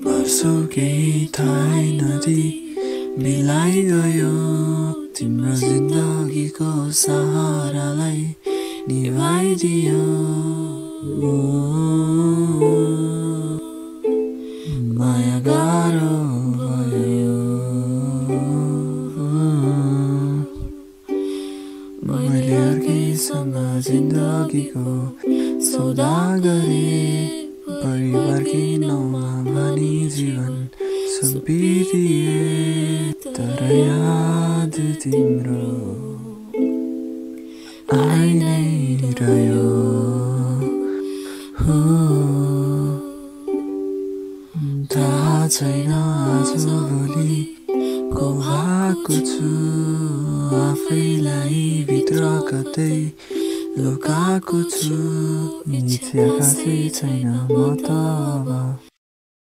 वर्षौं केही थाहै नदिई बिलाइ गयो तिम्रो जिन्दगीको सहारालाई निभाइदियो माया गाह्रो भयो मैले अर्कैसँग जिन्दगीको सौदा गरेँ परिवार किन्नमा भनी जीवन सुम्पिदिए तर याद तिम्रो आइ नै रह्यो थाहा छैन आज भोलि को भएको छु आफैलाई भित्र कतै लुकाएको छु निचे आकाशै छैन म त अब